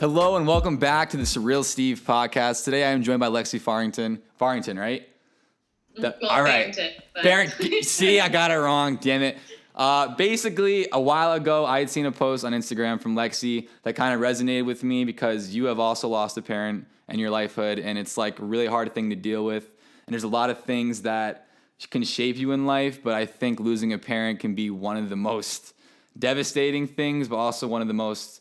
Hello and welcome back to the Surreal Steve podcast. Today I am joined by Alexis Farrington, right? All right. Farrington. See, I got it wrong. Damn it. Basically, a while ago, I had seen a post on Instagram from Lexi that kind of resonated with me because you have also lost a parent in your lifehood, and it's like a really hard thing to deal with. And there's a lot of things that can shape you in life, but I think losing a parent can be one of the most devastating things, but also one of the most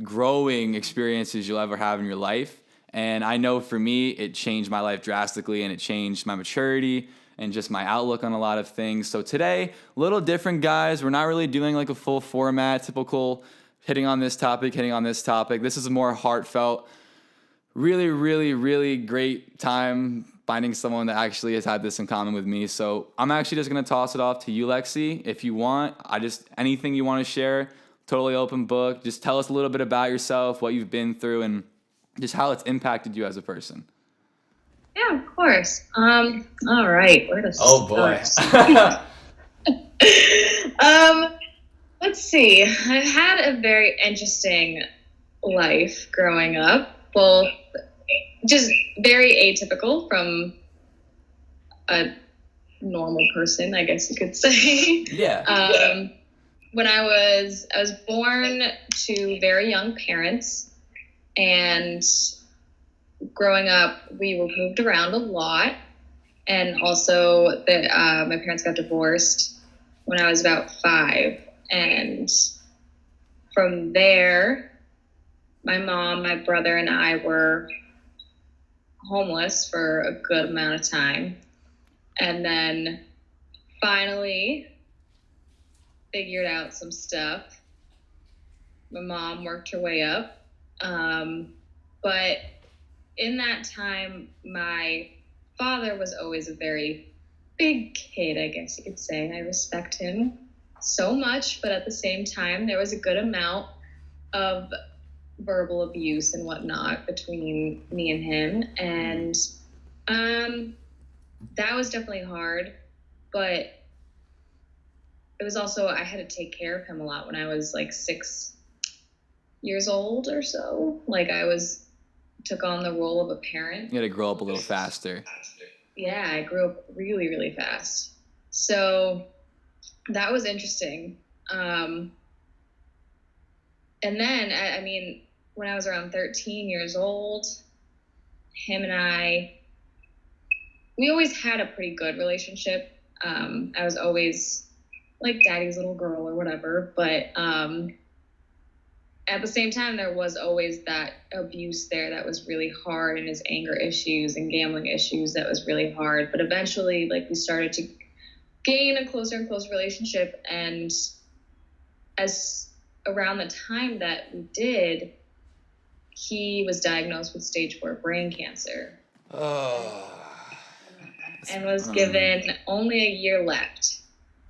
growing experiences you'll ever have in your life. And I know for me, it changed my life drastically, and it changed my maturity and just my outlook on a lot of things. So today, a little different, guys. We're not really doing like a full format, typical hitting on this topic. This is a more heartfelt, really, really, really great time finding someone that actually has had this in common with me. So I'm actually just going to toss it off to you, Lexi. If you want, anything you want to share, totally open book. Just tell us a little bit about yourself, what you've been through, and just how it's impacted you as a person. Yeah, of course. All right. Where to start? Oh boy. Let's see. I've had a very interesting life growing up, both just very atypical from a normal person, I guess you could say. Yeah. When I was born to very young parents, and growing up, we were moved around a lot, and also my parents got divorced when I was about 5, and from there, my mom, my brother, and I were homeless for a good amount of time, and then finally figured out some stuff. My mom worked her way up. But in that time, my father was always a very big kid, I guess you could say. I respect him so much, but at the same time, there was a good amount of verbal abuse and whatnot between me and him. And that was definitely hard, but it was also, I had to take care of him a lot when I was like 6 years old or so. Like took on the role of a parent. You had to grow up a little faster. Yeah, I grew up really, really fast. So that was interesting. And then, I mean, when I was around 13 years old, him and we always had a pretty good relationship. I was always like daddy's little girl or whatever, but at the same time, there was always that abuse there that was really hard, and his anger issues and gambling issues that was really hard. But eventually, like, we started to gain a closer and closer relationship, and as around the time that we did, he was diagnosed with stage 4 brain cancer. And was given only a year left.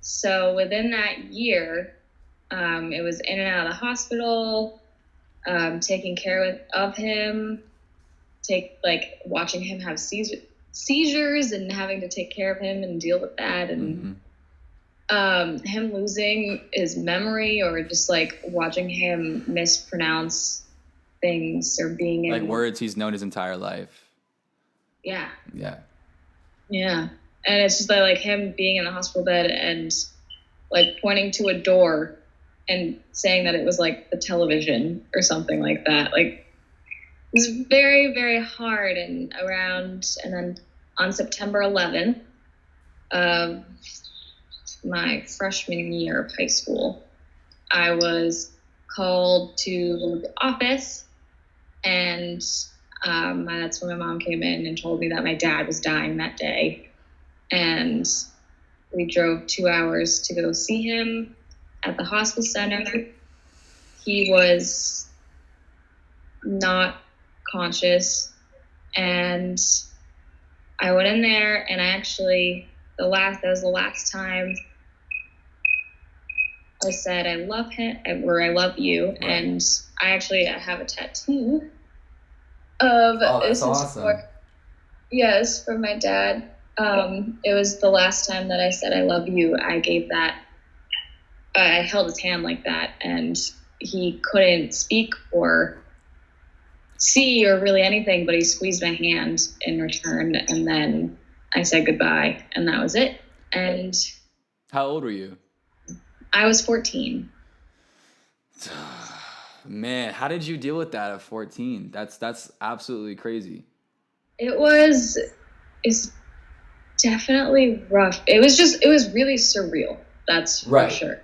So within that year, it was in and out of the hospital, taking care of him, watching him have seizures and having to take care of him and deal with that, and him losing his memory, or just like watching him mispronounce things or being like words he's known his entire life. Yeah. And it's just like him being in the hospital bed and like pointing to a door and saying that it was like the television or something like that. Like, it was very, very hard. And then on September 11th of my freshman year of high school, I was called to the office, and that's when my mom came in and told me that my dad was dying that day. And we drove 2 hours to go see him at the hospital center. He was not conscious, and I went in there, and that was the last time I said I love him, or I love you. Right. And I have a tattoo of that's awesome. Yes, from my dad. It was the last time that I said I love you. I held his hand like that, and he couldn't speak or see or really anything, but he squeezed my hand in return, and then I said goodbye, and that was it. And how old were you? I was 14. Man, how did you deal with that at 14? That's absolutely crazy. It's definitely rough. It was really surreal. That's right. For sure.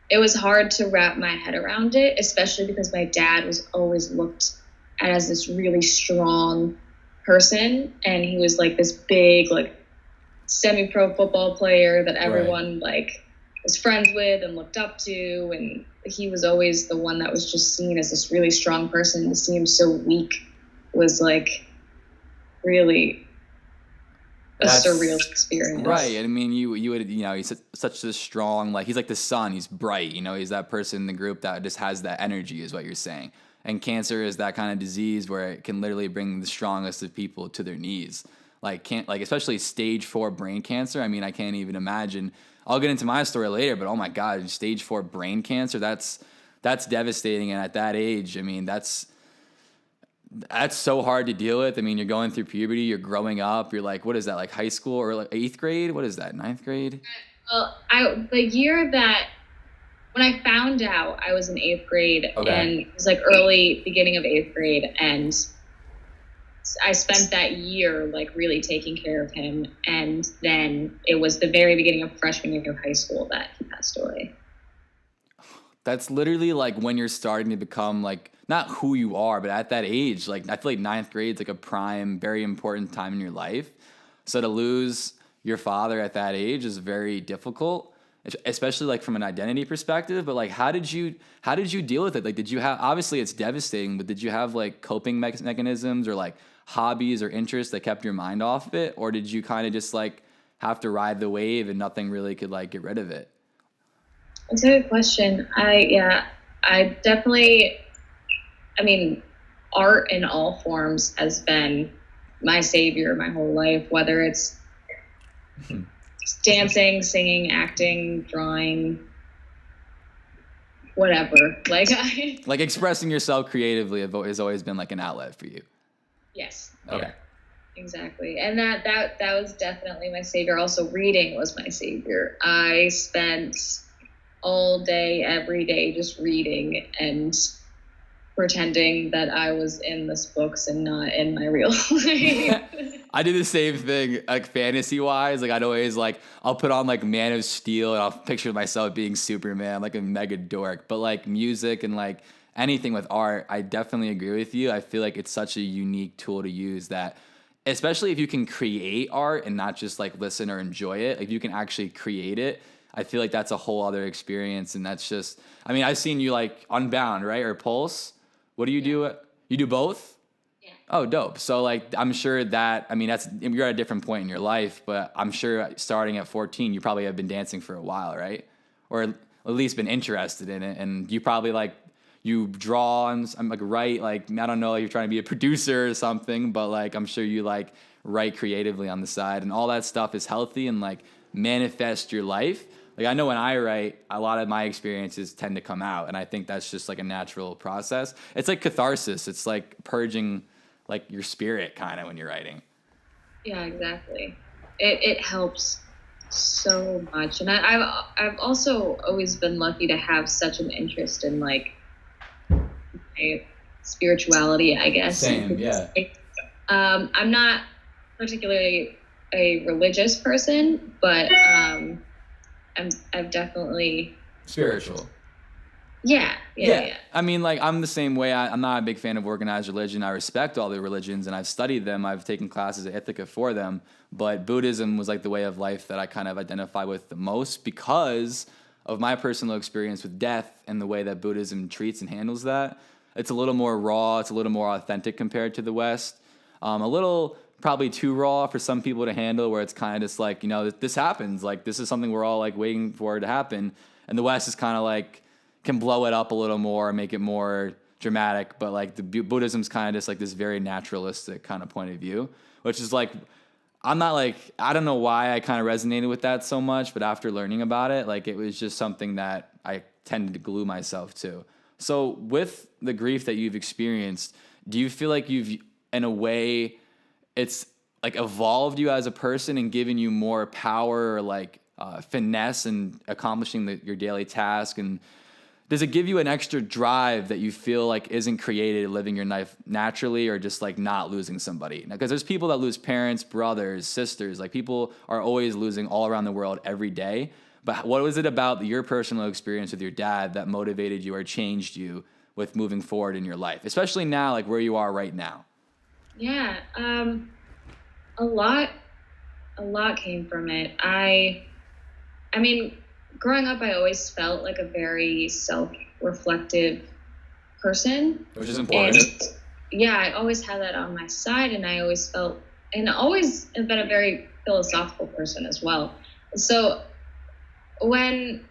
It was hard to wrap my head around it, especially because my dad was always looked at as this really strong person, and he was like this big, like, semi-pro football player that everyone like was friends with and looked up to, and he was always the one that was just seen as this really strong person. To see him so weak was like really that's a surreal experience. Right. I mean, you would, he's such a strong, like, he's like the sun, he's bright, he's that person in the group that just has that energy, is what you're saying. And cancer is that kind of disease where it can literally bring the strongest of people to their knees. Like, especially stage 4 brain cancer. I mean, I can't even imagine. I'll get into my story later, but oh my God, stage 4 brain cancer, that's devastating. And at that age, I mean, that's so hard to deal with. I mean, you're going through puberty, you're growing up, you're like, what is that, like high school or like 8th grade? What is that, 9th grade? Well, the year that, when I found out, I was in 8th grade, and it was like early beginning of 8th grade, and I spent that year like really taking care of him, and then it was the very beginning of freshman year of high school that he passed away. That's literally like when you're starting to become like, not who you are, but at that age, like I feel like 9th grade is like a prime, very important time in your life. So to lose your father at that age is very difficult, especially like from an identity perspective. But like, how did you deal with it? Like, did you have, obviously it's devastating, but did you have like coping mechanisms or like hobbies or interests that kept your mind off of it? Or did you kind of just like have to ride the wave and nothing really could like get rid of it? That's a good question. I definitely, I mean, art in all forms has been my savior my whole life, whether it's dancing, singing, acting, drawing, whatever. Like expressing yourself creatively has always been like an outlet for you. Yes. Okay. Exactly. And that was definitely my savior. Also, reading was my savior. I spent all day, every day, just reading and pretending that I was in this books and not in my real life. I do the same thing, like fantasy wise. Like I'd always like, I'll put on like Man of Steel and I'll picture myself being Superman, like a mega dork. But like music and like anything with art, I definitely agree with you. I feel like it's such a unique tool to use, that especially if you can create art and not just like listen or enjoy it, like you can actually create it. I feel like that's a whole other experience. And that's just, I mean, I've seen you like Unbound, right? Or Pulse. What do you do? You do both? Yeah. Oh, dope. So like, I'm sure that, I mean, you're at a different point in your life, but I'm sure starting at 14, you probably have been dancing for a while, right? Or at least been interested in it. And you probably like, you draw and I'm like, write, like, I don't know, like you're trying to be a producer or something, but like, I'm sure you like write creatively on the side, and all that stuff is healthy and like manifest your life. Like I know when I write, a lot of my experiences tend to come out, and I think that's just like a natural process. It's like catharsis. It's like purging like your spirit kind of when you're writing. Yeah, exactly. It helps so much. And I've also always been lucky to have such an interest in like my spirituality, I guess. Same, yeah. I'm not particularly a religious person, but I'm definitely spiritual. Yeah. I mean, like, I'm the same way. I'm not a big fan of organized religion. I respect all the religions, and I've studied them. I've taken classes at Ithaca for them. But Buddhism was like the way of life that I kind of identify with the most because of my personal experience with death and the way that Buddhism treats and handles that. It's a little more raw. It's a little more authentic compared to the West. A little probably too raw for some people to handle, where it's kind of just like, you know, this happens. Like, this is something we're all like waiting for it to happen. And the West is kind of like, can blow it up a little more and make it more dramatic. But like the Buddhism's kind of just like this very naturalistic kind of point of view, which is like, I'm not like, I don't know why I kind of resonated with that so much, but after learning about it, like it was just something that I tended to glue myself to. So with the grief that you've experienced, do you feel like you've, in a way, it's like evolved you as a person and given you more power or like finesse in accomplishing your daily task? And does it give you an extra drive that you feel like isn't created living your life naturally, or just like not losing somebody? Because there's people that lose parents, brothers, sisters. Like, people are always losing all around the world every day. But what was it about your personal experience with your dad that motivated you or changed you with moving forward in your life, especially now, like where you are right now? Yeah, a lot came from it. I mean, growing up, I always felt like a very self-reflective person. Which is important. And yeah, I always had that on my side, and I always felt, and always have been a very philosophical person as well. So when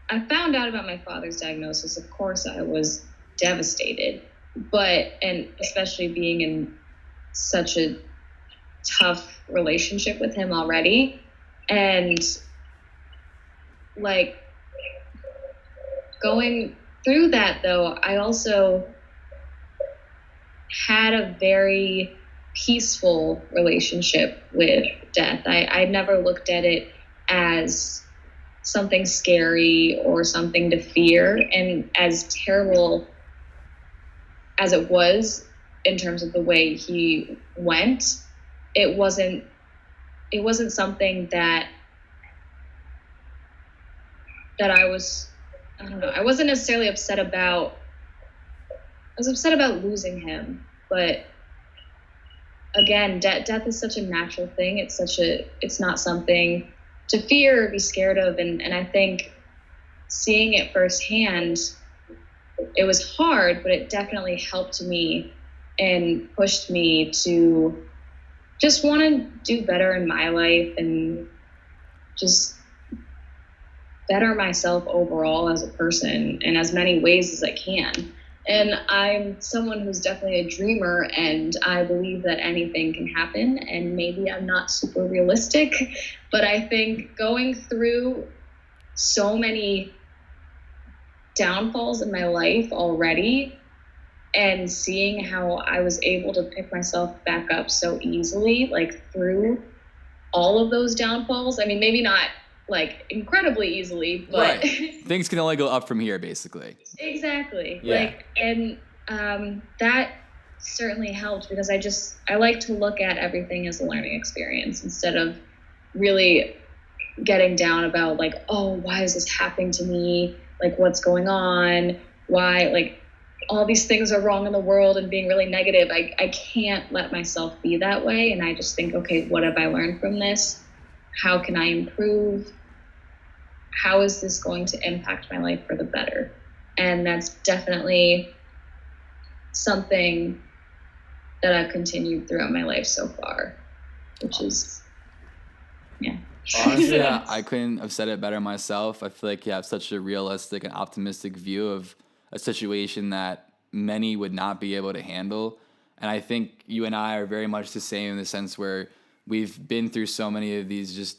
I found out about my father's diagnosis, of course I was devastated, and especially being in such a tough relationship with him already. And like, going through that though, I also had a very peaceful relationship with death. I never looked at it as something scary or something to fear. And as terrible as it was in terms of the way he went, it wasn't something that I wasn't necessarily upset about. I was upset about losing him, but again, death is such a natural thing. It's not something to fear or be scared of. And I think seeing it firsthand, it was hard, but it definitely helped me and pushed me to just want to do better in my life and just better myself overall as a person in as many ways as I can. And I'm someone who's definitely a dreamer, and I believe that anything can happen. And maybe I'm not super realistic, but I think going through so many downfalls in my life already and seeing how I was able to pick myself back up so easily, like through all of those downfalls. I mean, maybe not like incredibly easily, but right. Things can only go up from here, basically. Exactly. Yeah. Like, and that certainly helped, because I like to look at everything as a learning experience instead of really getting down about like, oh, why is this happening to me? Like, what's going on? Why, like, all these things are wrong in the world, and being really negative. I can't let myself be that way. And I just think, okay, what have I learned from this? How can I improve? How is this going to impact my life for the better? And that's definitely something that I've continued throughout my life so far, which is, yeah. Honestly, I couldn't have said it better myself. I feel like you have such a realistic and optimistic view of a situation that many would not be able to handle. And I think you and I are very much the same in the sense where we've been through so many of these, just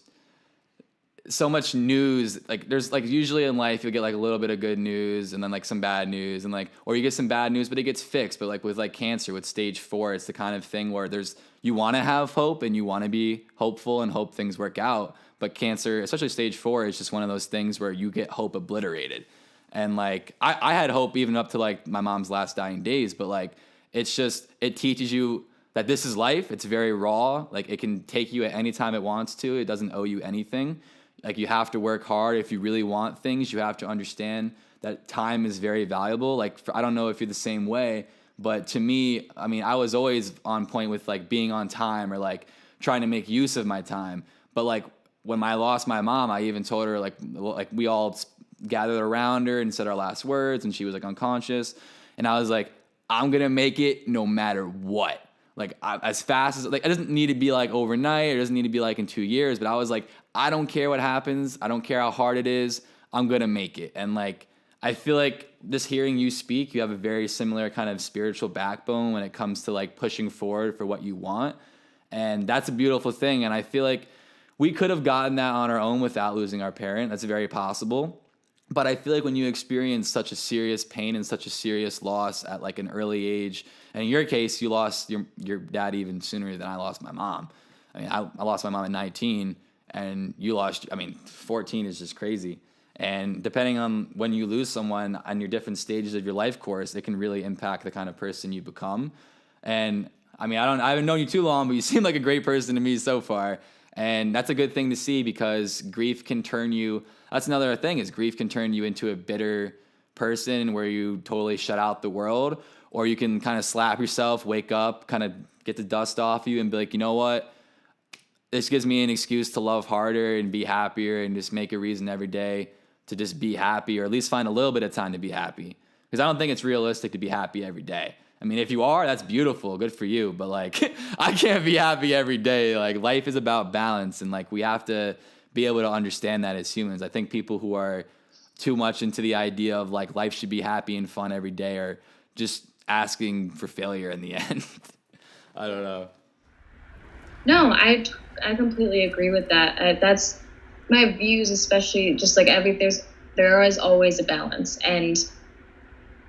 so much news. Like, there's like, usually in life you'll get like a little bit of good news and then like some bad news, and like, or you get some bad news but it gets fixed. But like with like cancer, with stage 4, it's the kind of thing where you want to have hope and you want to be hopeful and hope things work out. But cancer, especially stage 4, is just one of those things where you get hope obliterated. And like, I had hope even up to like my mom's last dying days, but like, it's just, it teaches you that this is life. It's very raw. Like, it can take you at any time it wants to. It doesn't owe you anything. Like, you have to work hard. If you really want things, you have to understand that time is very valuable. Like, I don't know if you're the same way, but to me, I mean, I was always on point with like being on time or like trying to make use of my time. But like, when I lost my mom, I even told her like we all gathered around her and said our last words, and she was like unconscious. And I was like, I'm going to make it no matter what. Like, as fast as, like, it doesn't need to be like overnight. It doesn't need to be like in 2 years, but I was like, I don't care what happens. I don't care how hard it is. I'm going to make it. And like, I feel like just hearing you speak, you have a very similar kind of spiritual backbone when it comes to like pushing forward for what you want. And that's a beautiful thing. And I feel like we could have gotten that on our own without losing our parent. That's very possible. But I feel like when you experience such a serious pain and such a serious loss at like an early age, and in your case, you lost your dad even sooner than I lost my mom. I mean, I lost my mom at 19, and you lost, 14 is just crazy. And depending on when you lose someone on your different stages of your life course, it can really impact the kind of person you become. And I haven't known you too long, but you seem like a great person to me so far. And that's a good thing to see, because grief can turn you, that's another thing, is grief can turn you into a bitter person where you totally shut out the world, or you can kind of slap yourself, wake up, kind of get the dust off you and be like, you know what? This gives me an excuse to love harder and be happier, and just make a reason every day to just be happy, or at least find a little bit of time to be happy. Because I don't think it's realistic to be happy every day. I mean, if you are, that's beautiful, good for you. But like, I can't be happy every day. Like, life is about balance, and like, we have to be able to understand that as humans. I think people who are too much into the idea of like life should be happy and fun every day are just asking for failure in the end. I don't know. No, I completely agree with that. That's my views, especially just like there is always a balance. And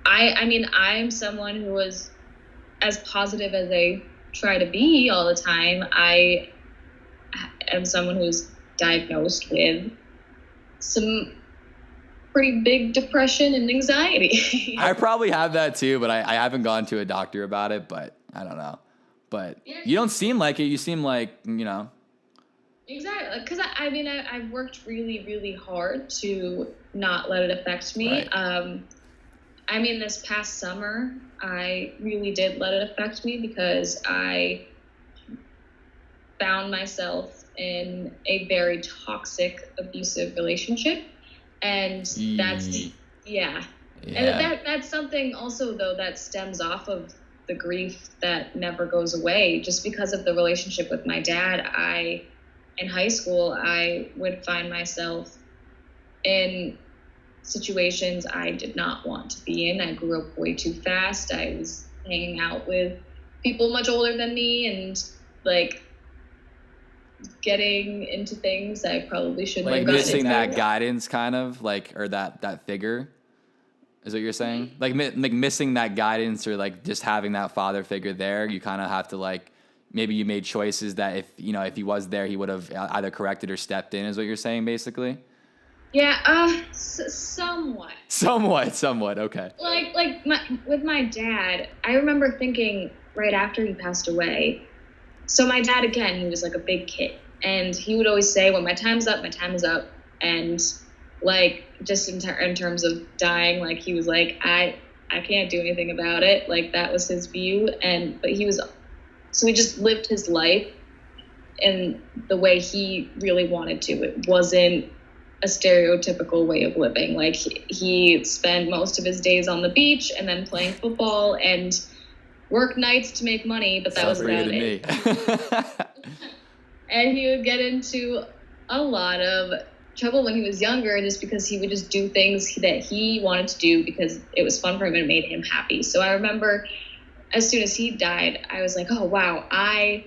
I'm someone who was as positive as I try to be all the time. I am someone who's diagnosed with some pretty big depression and anxiety. I probably have that too, but I haven't gone to a doctor about it, but I don't know. But you don't seem like it. You seem like, Exactly. Because I've worked really, really hard to not let it affect me. Right. This past summer, I really did let it affect me, because I found myself in a very toxic, abusive relationship. And that's, yeah. And that's something also, though, that stems off of the grief that never goes away. Just because of the relationship with my dad, in high school, I would find myself in situations I did not want to be in. I grew up way too fast. I was hanging out with people much older than me, and like getting into things I probably shouldn't have gotten into. Like missing that guidance, kind of like, or that figure, is what you're saying? Like missing that guidance, or like just having that father figure there. You kind of have to like, maybe you made choices that if he was there, he would have either corrected or stepped in, is what you're saying, basically? Yeah, somewhat. Somewhat, okay. With my dad, I remember thinking right after he passed away. So my dad, again, he was like a big kid, and he would always say, when my time's up, my time is up. And like, just in terms of dying, like he was like, I can't do anything about it. Like, that was his view. But so he just lived his life in the way he really wanted to. It wasn't a stereotypical way of living. Like, he spent most of his days on the beach and then playing football and work nights to make money, but that was about it. And he would get into a lot of trouble when he was younger, just because he would just do things that he wanted to do because it was fun for him and made him happy. So I remember as soon as he died, I was like, oh wow, I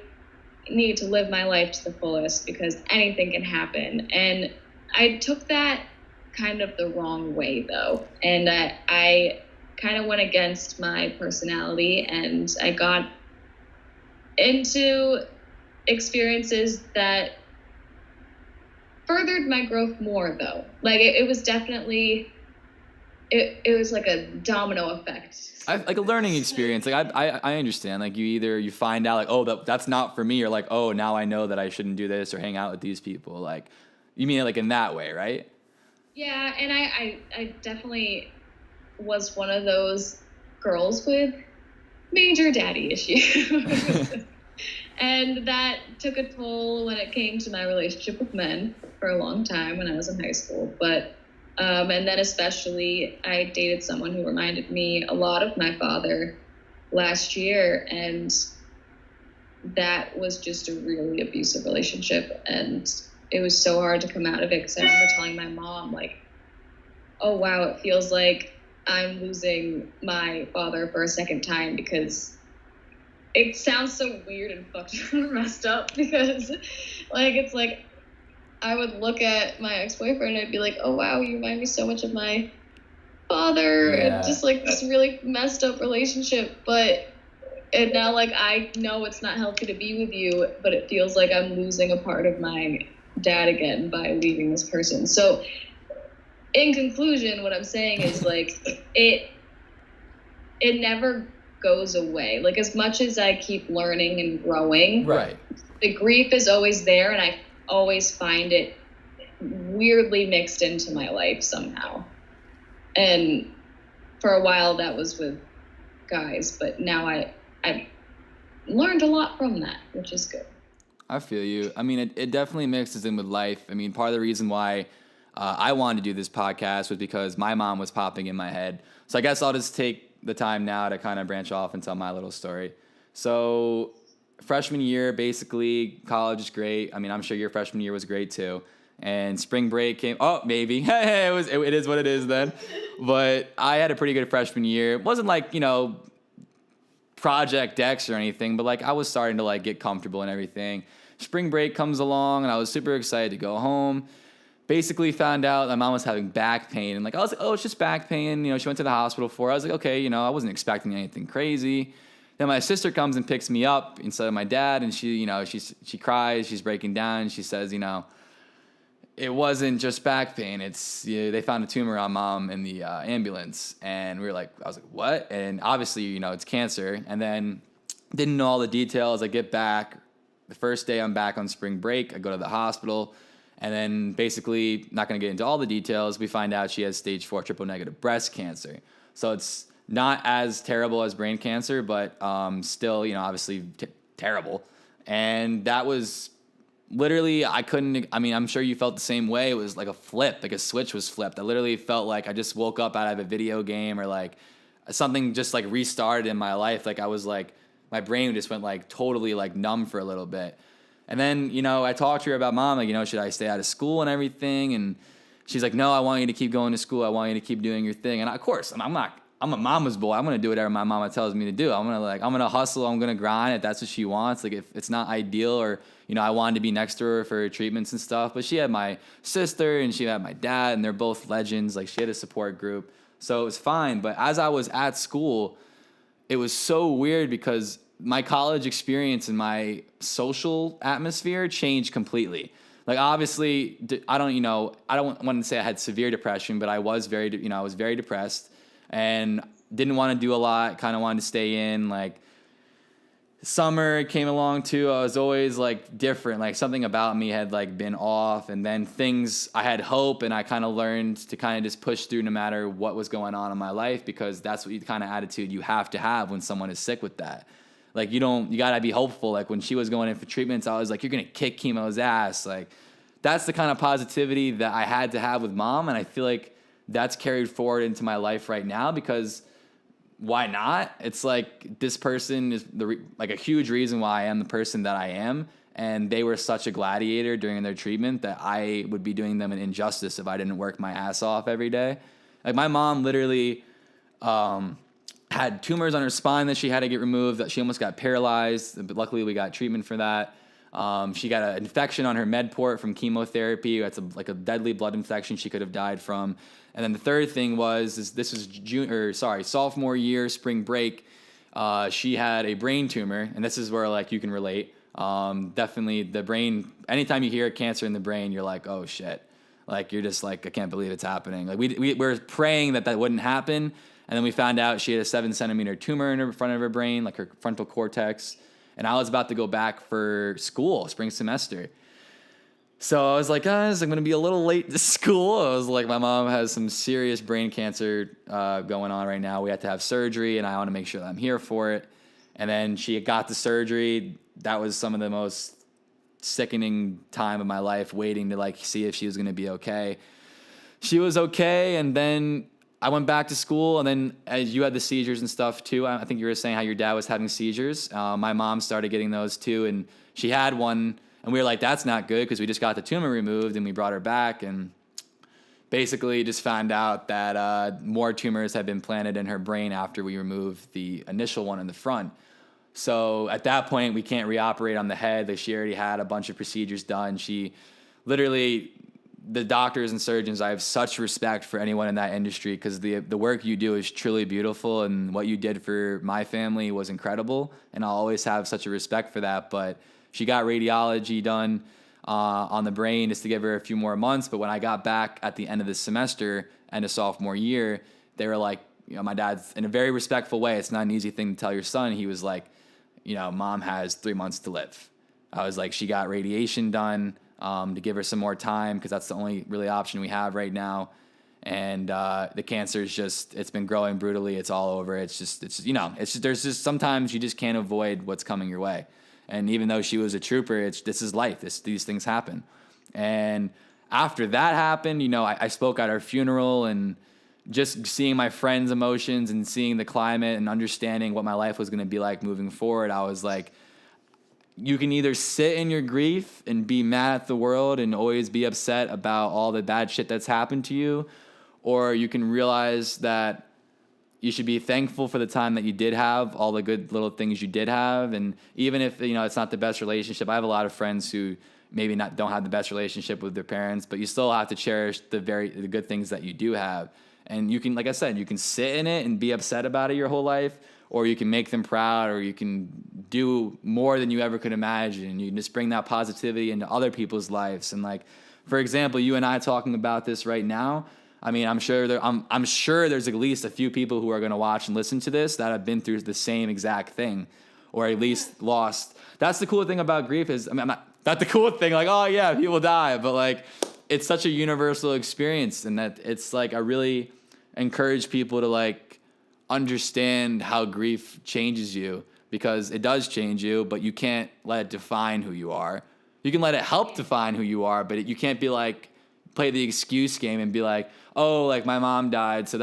need to live my life to the fullest, because anything can happen. And I took that kind of the wrong way, though. And I kind of went against my personality, and I got into experiences that furthered my growth more, though. Like, it was definitely, it was like a domino effect. Like a learning experience. Like I understand. Like, you find out like, oh, that's not for me, or like, oh, now I know that I shouldn't do this or hang out with these people. Like, you mean it like in that way, right? Yeah, and I definitely was one of those girls with major daddy issues. And that took a toll when it came to my relationship with men for a long time when I was in high school. But and then especially, I dated someone who reminded me a lot of my father last year, and that was just a really abusive relationship. And it was so hard to come out of it, because I remember telling my mom, like, oh wow, it feels like I'm losing my father for a second time, because it sounds so weird and fucked and messed up, because like, it's like I would look at my ex-boyfriend and I'd be like, oh wow, you remind me so much of my father, and just like this really messed up relationship. And now like I know it's not healthy to be with you, but it feels like I'm losing a part of my dad again by leaving this person. So in conclusion, what I'm saying is like it never goes away. Like as much as I keep learning and growing, right, the grief is always there, and I always find it weirdly mixed into my life somehow. And for a while that was with guys, but now I've learned a lot from that, which is good. I feel you. I mean, it definitely mixes in with life. I mean, part of the reason why I wanted to do this podcast was because my mom was popping in my head. So I guess I'll just take the time now to kind of branch off and tell my little story. So freshman year, basically, college is great. I mean, I'm sure your freshman year was great too. And spring break came. Oh, maybe. It is what it is then. But I had a pretty good freshman year. It wasn't like, Project X or anything, but like I was starting to like get comfortable and everything. Spring break comes along and I was super excited to go home. Basically found out my mom was having back pain, and like I was like, oh, it's just back pain. She went to the hospital for it. I was like, okay, I wasn't expecting anything crazy. Then my sister comes and picks me up instead of my dad, and she cries, she's breaking down, and she says, it wasn't just back pain. It's they found a tumor on mom in the ambulance, and I was like, what? And obviously, it's cancer. And then didn't know all the details. I get back the first day I'm back on spring break. I go to the hospital, and then basically, not going to get into all the details. We find out she has stage 4 triple negative breast cancer. So it's not as terrible as brain cancer, but still, obviously terrible. And that was literally, I'm sure you felt the same way. It was like a flip, like a switch was flipped. I literally felt like I just woke up out of a video game, or like something just like restarted in my life. Like I was like, my brain just went like totally like numb for a little bit. And then, I talked to her about mom, like, should I stay out of school and everything? And she's like, no, I want you to keep going to school. I want you to keep doing your thing. And of course, I'm a mama's boy. I'm going to do whatever my mama tells me to do. I'm going to hustle. I'm going to grind if that's what she wants. Like if it's not ideal, or, I wanted to be next to her for treatments and stuff, but she had my sister and she had my dad, and they're both legends. Like she had a support group. So it was fine. But as I was at school, it was so weird because my college experience and my social atmosphere changed completely. Like obviously, I don't want to say I had severe depression, but I was very depressed and didn't want to do a lot. Kind of wanted to stay in. Like summer came along too. I was always like different. Like something about me had like been off, and then I had hope, and I kind of learned to kind of just push through no matter what was going on in my life, because that's what kind of attitude you have to have when someone is sick with that. Like you gotta be hopeful. Like when she was going in for treatments, I was like, you're gonna kick chemo's ass. Like that's the kind of positivity that I had to have with mom, and I feel like that's carried forward into my life right now, because why not? It's like this person is like a huge reason why I am the person that I am, and they were such a gladiator during their treatment that I would be doing them an injustice if I didn't work my ass off every day. Like my mom literally had tumors on her spine that she had to get removed, that she almost got paralyzed, but luckily we got treatment for that. She got an infection on her med port from chemotherapy. That's like a deadly blood infection she could have died from. And then the third thing was sophomore year, spring break. She had a brain tumor, and this is where like you can relate. Definitely the brain. Anytime you hear cancer in the brain, you're like, oh shit. Like you're just like, I can't believe it's happening. Like we're praying that wouldn't happen, and then we found out she had a 7-centimeter tumor in her front of her brain, like her frontal cortex. And I was about to go back for school, spring semester. So I was like, guys, I'm going to be a little late to school. I was like, my mom has some serious brain cancer going on right now. We had to have surgery, and I want to make sure that I'm here for it. And then she got the surgery. That was some of the most sickening time of my life, waiting to like see if she was going to be okay. She was okay, and then I went back to school, and then as you had the seizures and stuff too. I think you were saying how your dad was having seizures. My mom started getting those too, and she had one, and we were like, that's not good, because we just got the tumor removed, and we brought her back, and basically just found out that more tumors had been planted in her brain after we removed the initial one in the front. So at that point, we can't reoperate on the head. She already had a bunch of procedures done. She literally the doctors and surgeons, I have such respect for anyone in that industry because the work you do is truly beautiful, and what you did for my family was incredible, and I'll always have such a respect for that. But she got radiology done on the brain just to give her a few more months. But when I got back at the end of the semester, end of sophomore year, they were like, my dad's in a very respectful way. It's not an easy thing to tell your son. He was like, mom has 3 months to live. I was like, she got radiation done to give her some more time because that's the only really option we have right now. And the cancer is it's been growing brutally. It's all over. It's just there's just sometimes you just can't avoid what's coming your way. And even though she was a trooper, this is life. These things happen. And after that happened, I spoke at her funeral, and just seeing my friends' emotions and seeing the climate and understanding what my life was going to be like moving forward, I was like, you can either sit in your grief and be mad at the world and always be upset about all the bad shit that's happened to you, or you can realize that you should be thankful for the time that you did have, all the good little things you did have. And even if, it's not the best relationship, I have a lot of friends who maybe don't have the best relationship with their parents, but you still have to cherish the good things that you do have. And you can, like I said, you can sit in it and be upset about it your whole life, or you can make them proud, or you can do more than you ever could imagine. You can just bring that positivity into other people's lives. And like, for example, you and I talking about this right now, I mean, I'm sure there's at least a few people who are going to watch and listen to this that have been through the same exact thing, or at least lost. That's the cool thing about grief is, I'm not the cool thing, like, oh yeah, people die, but like, it's such a universal experience, and that it's like, I really encourage people to like understand how grief changes you, because it does change you, but you can't let it define who you are. You can let it help define who you are, but you can't be like, play the excuse game and be like, oh, like my mom died, so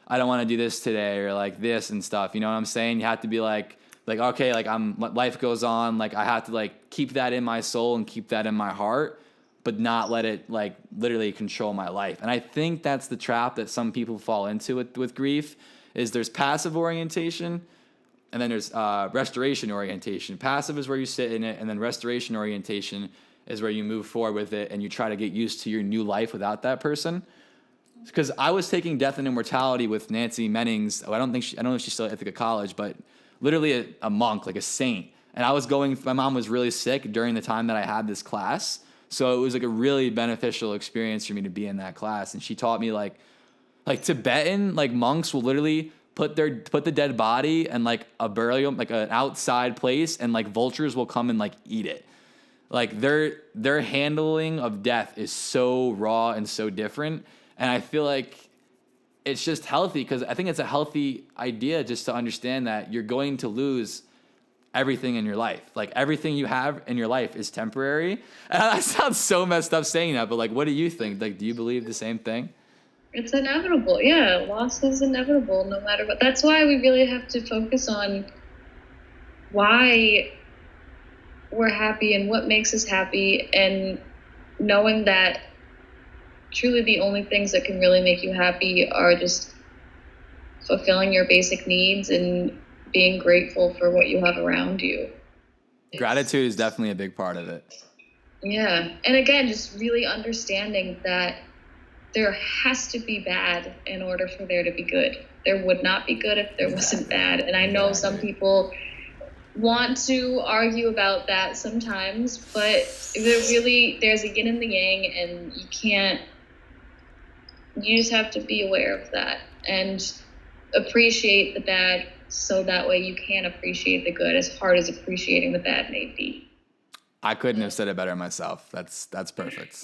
I don't want to do this today, or like this and stuff. You know what I'm saying? You have to be like, okay, like life goes on. Like I have to like keep that in my soul and keep that in my heart, but not let it like literally control my life. And I think that's the trap that some people fall into with grief, is there's passive orientation, and then there's restoration orientation. Passive is where you sit in it, and then restoration orientation is where you move forward with it and you try to get used to your new life without that person. Because I was taking Death and Immortality with Nancy Mennings. I don't know if she's still at Ithaca College, but literally a monk, like a saint. And my mom was really sick during the time that I had this class. So it was like a really beneficial experience for me to be in that class. And she taught me like Tibetan, like monks will literally put the dead body in like a burial, like an outside place, and like vultures will come and like eat it. Like their handling of death is so raw and so different. And I feel like it's just healthy, because I think it's a healthy idea just to understand that you're going to lose everything in your life. Like everything you have in your life is temporary. And that sounds so messed up saying that, but like, what do you think? Like, do you believe the same thing? It's inevitable. Yeah, loss is inevitable no matter what. That's why we really have to focus on why we're happy and what makes us happy, and knowing that truly the only things that can really make you happy are just fulfilling your basic needs and being grateful for what you have around you. Gratitude is definitely a big part of it. Yeah. And again, just really understanding that there has to be bad in order for there to be good. There would not be good if there wasn't bad. And I know some people want to argue about that sometimes, but there's a yin and the yang, and you just have to be aware of that and appreciate the bad, so that way you can appreciate the good, as hard as appreciating the bad may be. I couldn't have said it better myself. That's perfect.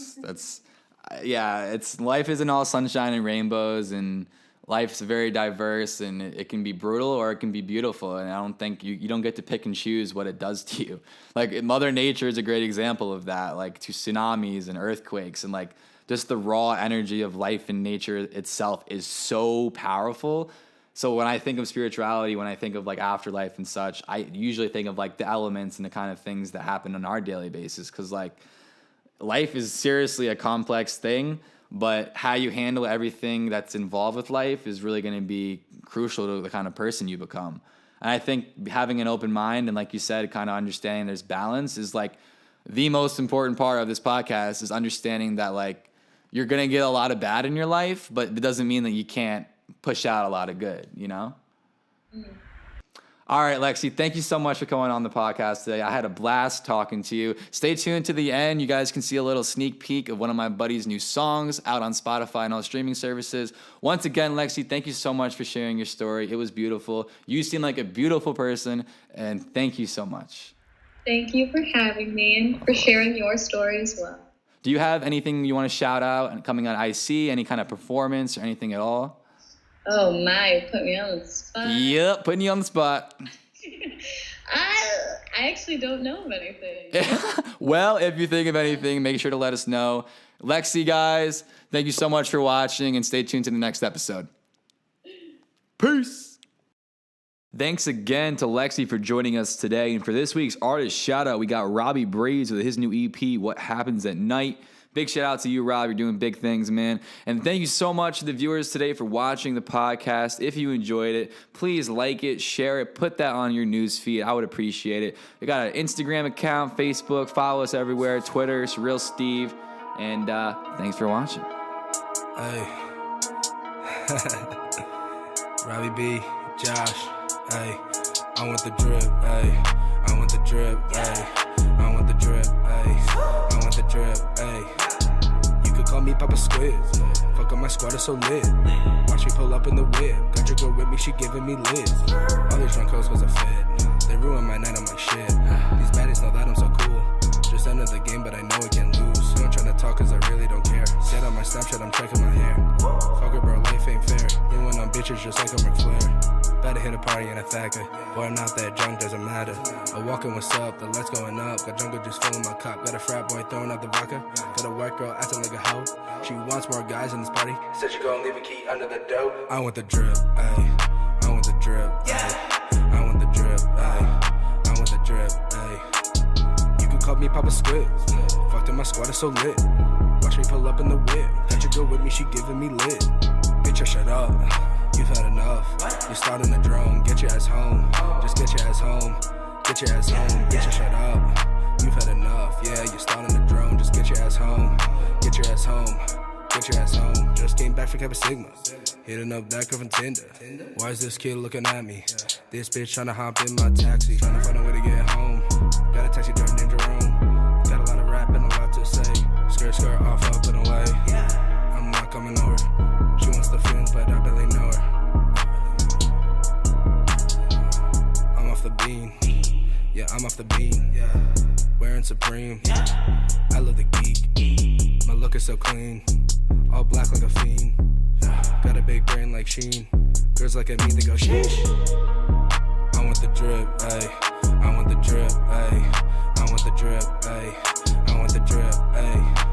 Life isn't all sunshine and rainbows, and life's very diverse, and it can be brutal or it can be beautiful. And I don't think you don't get to pick and choose what it does to you. Like Mother Nature is a great example of that, like to tsunamis and earthquakes, and like just the raw energy of life and nature itself is so powerful. So when I think of spirituality, when I think of like afterlife and such, I usually think of like the elements and the kind of things that happen on our daily basis. Cause like life is seriously a complex thing, but how you handle everything that's involved with life is really going to be crucial to the kind of person you become. And I think having an open mind and, like you said, kind of understanding there's balance is like the most important part of this podcast is understanding that like you're going to get a lot of bad in your life, but it doesn't mean that you can't push out a lot of good, you know? Mm-hmm. All right, Lexi, thank you so much for coming on the podcast today. I had a blast talking to you. Stay tuned to the end. You guys can see a little sneak peek of one of my buddy's new songs out on Spotify and all streaming services. Once again, Lexi, thank you so much for sharing your story. It was beautiful. You seem like a beautiful person, and thank you so much. Thank you for having me and for sharing your story as well. Do you have anything you want to shout out coming on IC, any kind of performance or anything at all? Oh my, put me on the spot. Yep, putting you on the spot. I actually don't know of anything. Well, if you think of anything, make sure to let us know. Lexi, guys, thank you so much for watching, and stay tuned to the next episode. Peace. Thanks again to Lexi for joining us today. And for this week's artist shout out, we got Robbie Brase with his new EP, What Happens at Night. Big shout out to you, Rob. You're doing big things, man. And thank you so much to the viewers today for watching the podcast. If you enjoyed it, please like it, share it, put that on your news feed. I would appreciate it. We got an Instagram account, Facebook. Follow us everywhere. Twitter, Surreal Steve. And thanks for watching. Hey. Robbie B, Josh. Hey. I want the drip. Hey. I want the drip. Hey. I want the drip. Hey. I want the drip. Hey. Call me Papa Squid. Fuck up my squad is so lit. Watch me pull up in the whip. Got your girl with me, she giving me lids. All these drunk hoes was a fit. They ruined my night, I'm like shit. These baddies know that I'm so cool. Just enter the game, but I know we can lose. You ain't trying to talk cause I really don't care. Sit on my Snapchat, I'm checking my hair. Fuck it, bro, life ain't fair. You went on bitches just like I'm Ric Flair. Better hit a party in a thacker. Boy, I'm not that drunk, doesn't matter. I walking what's up, the lights going up. Got jungle juice filling my cup. Got a frat boy throwing out the vodka. Got a white girl acting like a hoe. She wants more guys in this party. Said she gon' leave a key under the door. I want the drip, ayy. I want the drip, ayy. I want the drip, ayy. I want the drip, ayy. You can call me Papa Squid. Fucked in my squad is so lit. Watch me pull up in the whip. Got your girl with me, she giving me lit. Bitch, shut up. You've had enough. You're starting a drone. Get your ass home. Just get your ass home. Get your ass home. Bitch, shut up. You've had enough. Yeah, you're starting a drone. Just get your ass home. Get your ass home. Get your ass home. Just came back from Kappa Sigma. Hitting up that girl from Tinder. Why is this kid looking at me? This bitch trying to hop in my taxi. Trying to find a way to get home. Got a taxi driver named Jerome. Got a lot of rap and a lot to say. Skirt off, up and away. I'm not coming over. She wants the feelings, but I barely know her. I'm off the bean. Yeah, I'm off the bean. Wearing Supreme. I love the geek. My look is so clean. All black like a fiend. Got a big brain like Sheen. Girls like at me, they go sheesh. I want the drip, ayy. I want the drip, ayy. I want the drip, ayy. I want the drip, ayy.